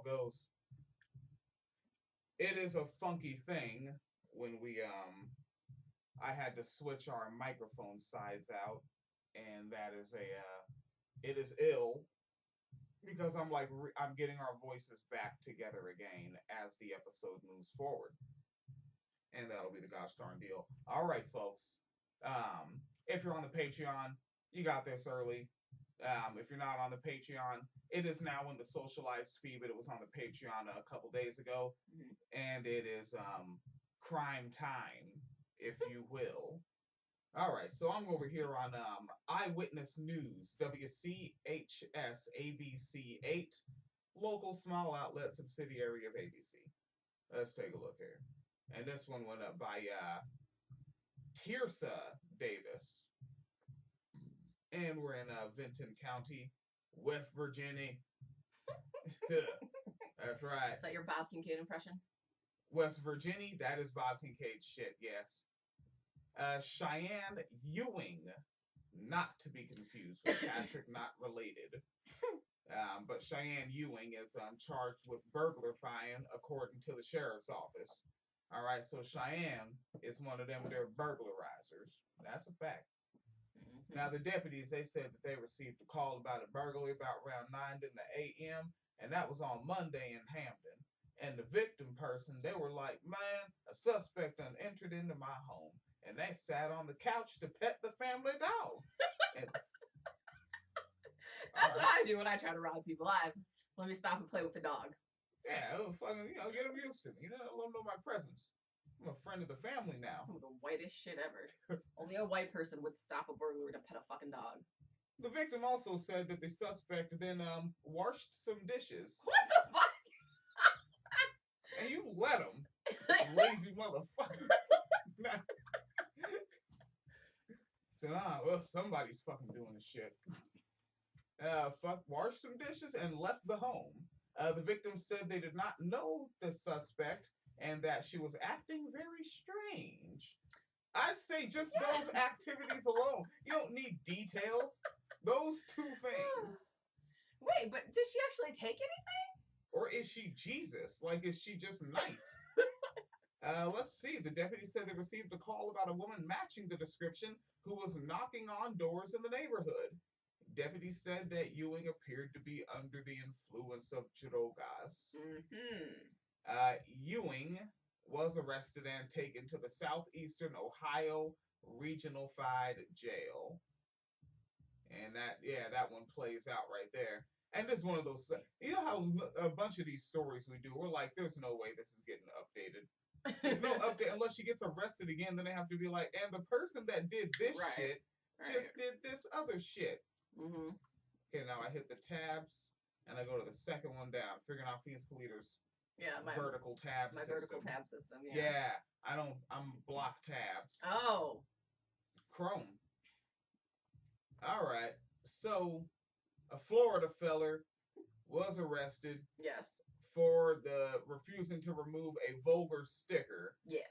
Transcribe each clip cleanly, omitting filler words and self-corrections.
goes. It is a funky thing when I had to switch our microphone sides out, and that is it is ill because I'm getting our voices back together again as the episode moves forward, and that'll be the gosh darn deal. All right, folks. If you're on the Patreon, you got this early. If you're not on the Patreon, it is now in the socialized feed, but it was on the Patreon a couple days ago, and it is crime time, if you will. All right, so I'm over here on Eyewitness News, WCHS ABC 8, local small outlet subsidiary of ABC. Let's take a look here. And this one went up by Tirsa Davis. And we're in Vinton County, West Virginia. That's right. Is that your Bob Kincaid impression? West Virginia, that is Bob Kincaid shit, yes. Cheyenne Ewing, not to be confused with Patrick, not related. But Cheyenne Ewing is charged with burglarifying according to the sheriff's office. All right, so Cheyenne is one of them, they're burglarizers. That's a fact. Now, the deputies, they said that they received a call about a burglary about around 9 in the a.m., and that was on Monday in Hampton. And the victim person, they were like, man, a suspect done entered into my home, and they sat on the couch to pet the family dog. And, that's what I do when I try to rob people. Let me stop and play with the dog. Yeah, fucking, get them used to me. Let them know my presence. I'm a friend of the family now. Some of the whitest shit ever. Only a white person would stop a burglar to pet a fucking dog. The victim also said that the suspect then washed some dishes. What the fuck? And you let him, lazy motherfucker. So well, somebody's fucking doing this shit. Washed some dishes and left the home. The victim said they did not know the suspect and that she was acting very strange. I'd say just those activities alone. You don't need details. Those two things. Wait, but did she actually take anything? Or is she Jesus? Like, is she just nice? Let's see. The deputy said they received a call about a woman matching the description who was knocking on doors in the neighborhood. Deputies said that Ewing appeared to be under the influence of drogas. Ewing was arrested and taken to the Southeastern Ohio Regional Fied Jail. And that one plays out right there. And this is one of those, you know how a bunch of these stories we do, we're like, there's no way this is getting updated. There's no update unless she gets arrested again. Then they have to be like, and the person that did this shit just did this other shit. Okay, now I hit the tabs and I go to the second one down, figuring out Phoenix Calida's vertical tab system. Vertical tab system, I'm block tabs. Oh. Chrome. All right. So, a Florida feller was arrested. Yes. For the refusing to remove a vulgar sticker. Yes.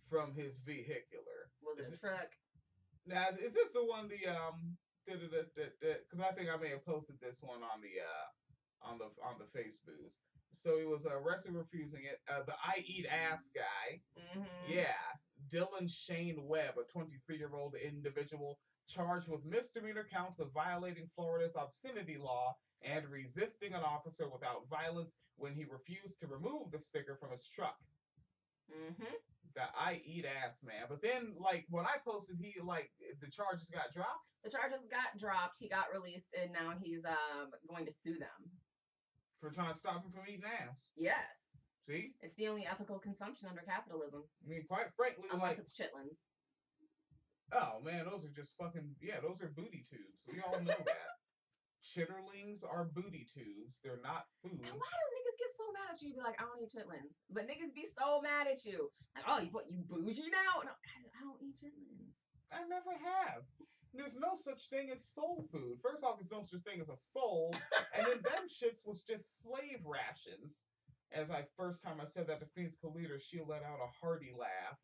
From his vehicular. Was it a truck? Now, is this the one because I think I may have posted this one on the Facebooks. So he was arrested refusing it. The I eat ass guy. Yeah. Dylan Shane Webb, a 23-year-old individual charged with misdemeanor counts of violating Florida's obscenity law and resisting an officer without violence when he refused to remove the sticker from his truck. The I eat ass man. But then, like, when I posted, the charges got dropped? The charges got dropped. He got released, and now he's going to sue them. For trying to stop him from eating ass? Yes. See? It's the only ethical consumption under capitalism. I mean, quite frankly, unless it's chitlins. Oh, man, those are just fucking, those are booty tubes. We all know that. Chitterlings are booty tubes. They're not food. And why do niggas get so mad at you? Be like, I don't eat chitlins. But niggas be so mad at you. Like, oh, you bougie now? No, I don't eat chitlins. I never have. There's no such thing as soul food. First off, there's no such thing as a soul. And then them shits was just slave rations. First time I said that to Phoenix Calida, she let out a hearty laugh.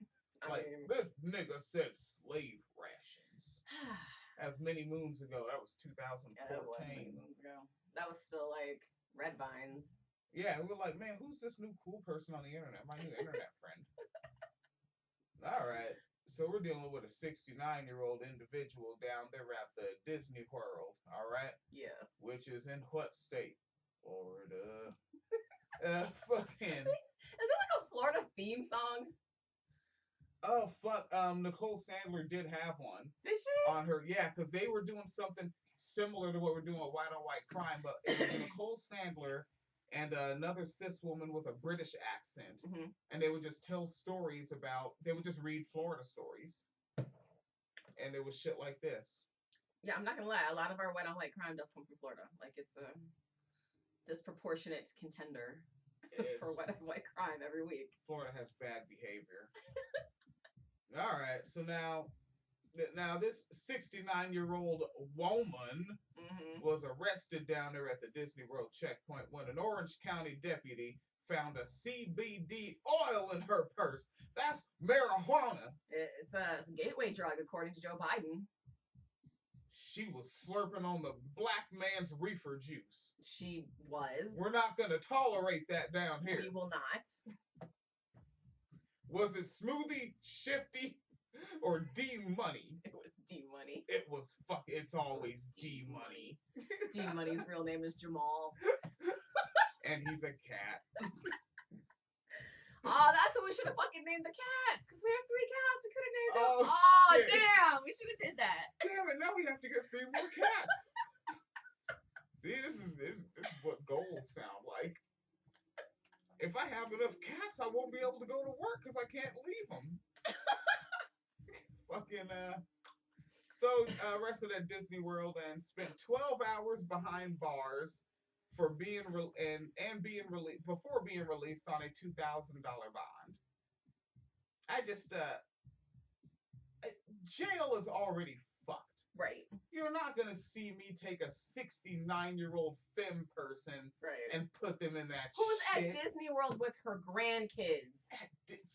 This nigga said slave rations. As many moons ago. That was 2014. Yeah, that was many moons ago. That was still like red vines. Yeah, we were like, man, who's this new cool person on the internet? My new internet friend. All right. So we're dealing with a 69-year-old individual down there at the Disney World. All right. Yes. Which is in what state? Florida. Fucking. Is there like a Florida theme song? Oh fuck. Nicole Sandler did have one. Did she? On her, yeah, because they were doing something similar to what we're doing with White on White Crime, but it was Nicole Sandler and another cis woman with a British accent, Mm-hmm. and they would just tell stories about. They would just read Florida stories, and it was shit like this. Yeah, I'm not gonna lie. A lot of our White on White crime does come from Florida. Like it's a disproportionate contender for White on White crime every week. Florida has bad behavior. All right, so now this 69-year-old woman was arrested down there at the Disney World checkpoint when an Orange County deputy found a CBD oil in her purse. That's marijuana. It's a gateway drug, according to Joe Biden. She was slurping on the black man's reefer juice. She was. We're not going to tolerate that down here. We will not. Was it Smoothie, Shifty, or D Money? It was D Money. It was fuck. It's always D Money. D Money's real name is Jamal. And he's a cat. Oh, that's what we should have fucking named the cats. Because we have 3 cats. We could have named them. Oh, shit. Damn. We should have did that. Damn it. Now we have to get 3 more cats. See, this is what goals sound like. If I have enough cats, I won't be able to go to work because I can't leave them. Fucking, So, arrested at Disney World and spent 12 hours behind bars for being being released before being released on a $2,000 bond. I just jail is already fucked. Right. You're not gonna see me take a 69-year-old femme person and put them in that Who's shit. at Disney World with her grandkids?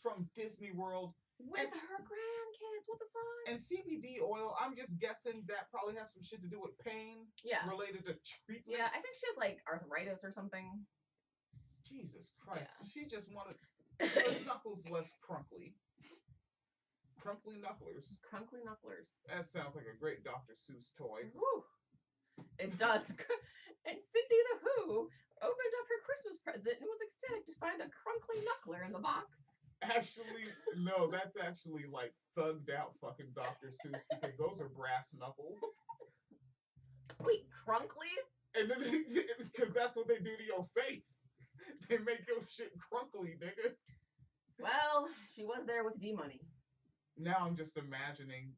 From Disney World. With her grandkids, what the fuck? And CBD oil, I'm just guessing that probably has some shit to do with pain. Yeah. Related to treatment. Yeah, I think she has like arthritis or something. Jesus Christ. Yeah. She just wanted her knuckles less crunkly. Crunkly knucklers. Crunkly knucklers. That sounds like a great Dr. Seuss toy. Woo. It does. And Cindy the Who opened up her Christmas present and was ecstatic to find a crunkly knuckler in the box. Actually, no, that's actually like thugged out fucking Dr. Seuss because those are brass knuckles. Wait, crunkly? And then, because that's what they do to your face. They make your shit crunkly, nigga. Well, she was there with D Money. Now I'm just imagining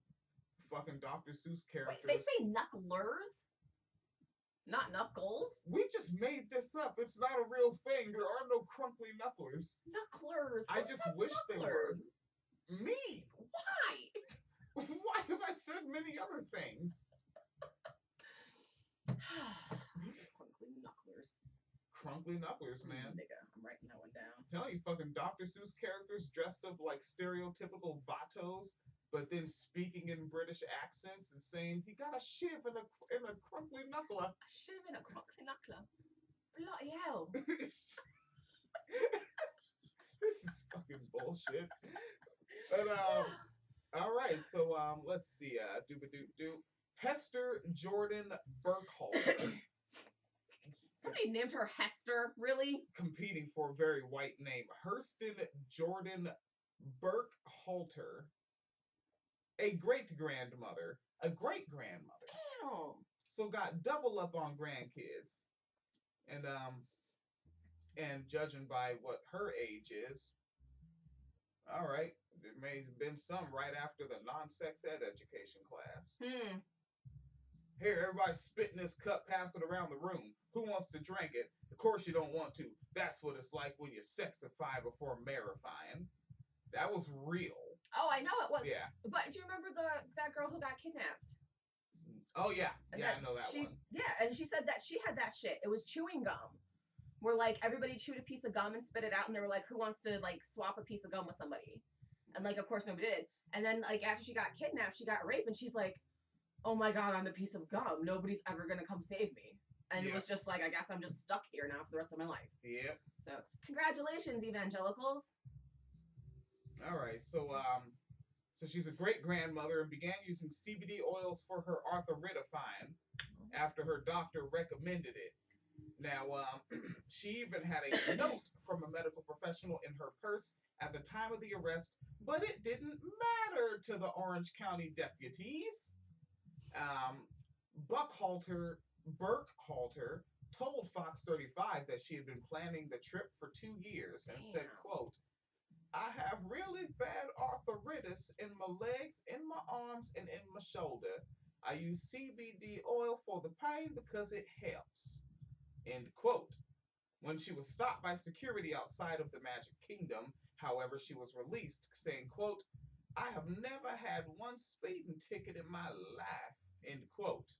fucking Dr. Seuss characters. Wait, they say knucklers? Not knuckles? We just made this up. It's not a real thing. There are no crunkly knucklers. Knucklers. I just wish they were. Me? Why? Why have I said many other things? Crunkly knucklers. Crunkly knucklers, man. Nigga, I'm writing that one down. I'm telling you, fucking Dr. Seuss characters dressed up like stereotypical vatos, but then speaking in British accents and saying he got a shiv in a crunkly knuckler. A shiv in a crunkly knuckler. Bloody hell. This is fucking bullshit. But all right, so let's see. Hester Jordan Burkhalter. Somebody named her Hester, really? Competing for a very white name. Hurston Jordan Burkhalter. A great-grandmother. A great-grandmother. Damn. So got double up on grandkids. And judging by what her age is, all right, there may have been some right after the non-sex ed education class. Here, everybody spit in this cup, pass it around the room. Who wants to drink it? Of course you don't want to. That's what it's like when you sexify before marifying. That was real. Oh, I know it was. Yeah. But do you remember that girl who got kidnapped? Oh, yeah. And yeah, I know that one. Yeah, and she said that she had that shit. It was chewing gum. Where, like, everybody chewed a piece of gum and spit it out, and they were like, who wants to, like, swap a piece of gum with somebody? And, like, of course nobody did. And then, like, after she got kidnapped, she got raped, and she's like, oh, my God, I'm a piece of gum. Nobody's ever gonna come save me. And it was just like, I guess I'm just stuck here now for the rest of my life. Yep. So, congratulations, evangelicals. All right. So she's a great grandmother and began using CBD oils for her arthritifying after her doctor recommended it. Now, she even had a note from a medical professional in her purse at the time of the arrest, but it didn't matter to the Orange County deputies. Um, Burkhalter told Fox 35 that she had been planning the trip for 2 years and said, quote, I have really bad arthritis in my legs, in my arms, and in my shoulder. I use CBD oil for the pain because it helps. End quote. When she was stopped by security outside of the Magic Kingdom, however, she was released, saying, quote, I have never had one speeding ticket in my life, end quote.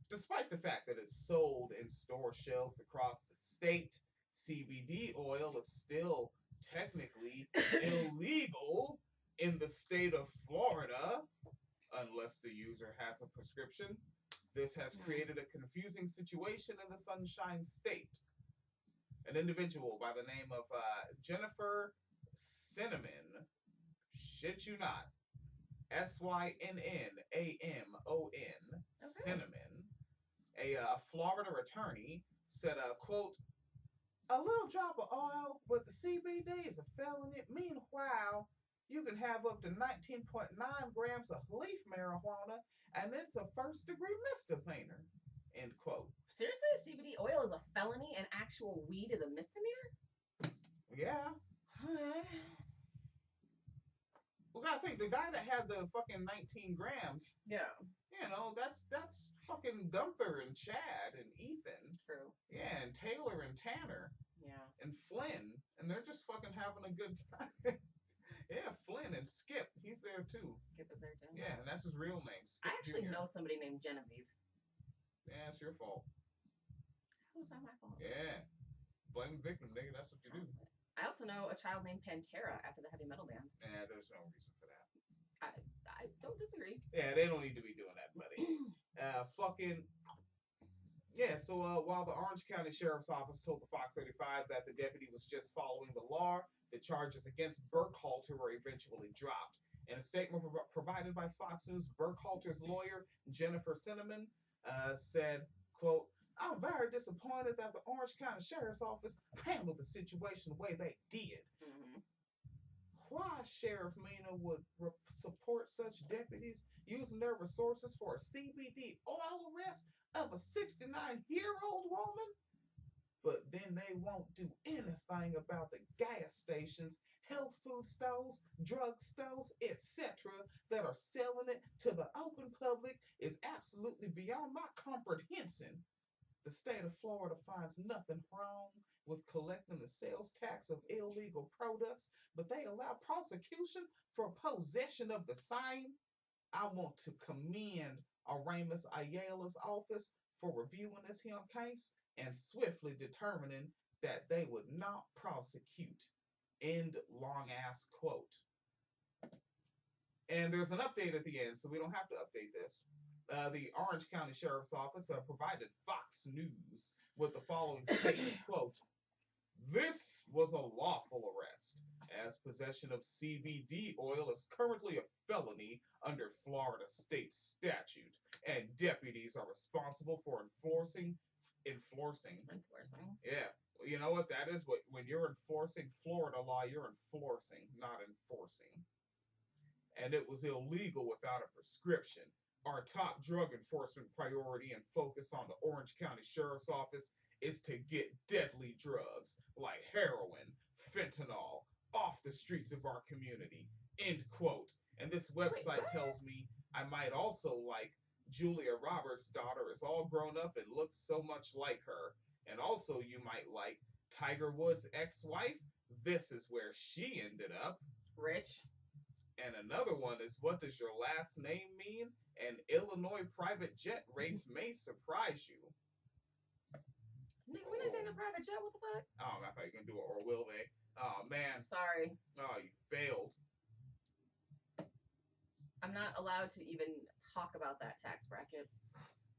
Despite the fact that it's sold in store shelves across the state, CBD oil is still technically illegal in the state of Florida unless the user has a prescription. This has created a confusing situation in the Sunshine State. An individual by the name of Jennifer Cinnamon, shit you not, Synnamon, Cinnamon, a Florida attorney, said, quote, a little drop of oil with the CBD is a felony. Meanwhile, you can have up to 19.9 grams of leaf marijuana, and it's a first-degree misdemeanor, end quote. Seriously? CBD oil is a felony and actual weed is a misdemeanor? Yeah. We gotta think, the guy that had the fucking 19 grams. Yeah. You know, that's fucking Gunther and Chad and Ethan. True. Yeah, and Taylor and Tanner. Yeah. And Flynn. And they're just fucking having a good time. Yeah, Flynn and Skip. He's there too. Skip is there too. Yeah, and that's his real name. Skip I actually Jr. know somebody named Genevieve. Yeah, it's your fault. How is that my fault? Yeah. Blame the victim, nigga. That's what you do. I also know a child named Pantera after the heavy metal band. Yeah, there's no reason for that. I don't disagree. Yeah, they don't need to be doing that, buddy. So while the Orange County Sheriff's Office told the Fox 35 that the deputy was just following the law, the charges against Burkhalter were eventually dropped. In a statement provided by Fox News, Burkhalter's lawyer, Jennifer Cinnamon, said, quote, I'm very disappointed that the Orange County Sheriff's Office handled the situation the way they did. Mm-hmm. Why Sheriff Mina would support such deputies using their resources for a CBD oil arrest of a 69-year-old woman? But then they won't do anything about the gas stations, health food stores, drug stores, etc. that are selling it to the open public is absolutely beyond my comprehension. The state of Florida finds nothing wrong with collecting the sales tax of illegal products, but they allow prosecution for possession of the same. I want to commend Aramis Ayala's office for reviewing this here case and swiftly determining that they would not prosecute. End long ass quote. And there's an update at the end, so we don't have to update this. The Orange County Sheriff's Office provided Fox News with the following statement, quote, this was a lawful arrest, as possession of CBD oil is currently a felony under Florida state statute, and deputies are responsible for enforcing. Yeah, you know what that is? When you're enforcing Florida law, you're enforcing, not enforcing. And it was illegal without a prescription. Our top drug enforcement priority and focus on the Orange County Sheriff's Office is to get deadly drugs like heroin, fentanyl, off the streets of our community. End quote. And this website tells me I might also like Julia Roberts' daughter is all grown up and looks so much like her. And also you might like Tiger Woods' ex-wife. This is where she ended up. Rich. And another one is, what does your last name mean? And Illinois private jet rates may surprise you. Nigga, we're not getting a private jet. What the fuck? Oh, I thought you were going to do it, or will they? Oh, man. Sorry. Oh, you failed. I'm not allowed to even talk about that tax bracket.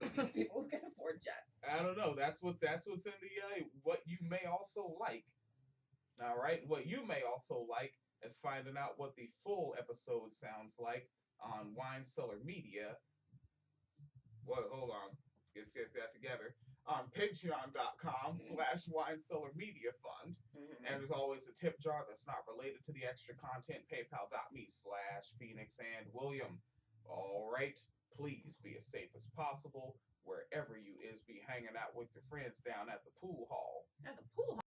People who can afford jets. I don't know. That's what's in the what you may also like. All right. What you may also like is finding out what the full episode sounds like on Wine Cellar Media. Well, hold on. Let's get that together. On patreon.com/Wine Cellar Media Fund. Mm-hmm. And there's always a tip jar that's not related to the extra content. PayPal.me/Phoenix and William. All right. Please be as safe as possible wherever you is. Be hanging out with your friends down at the pool hall. At the pool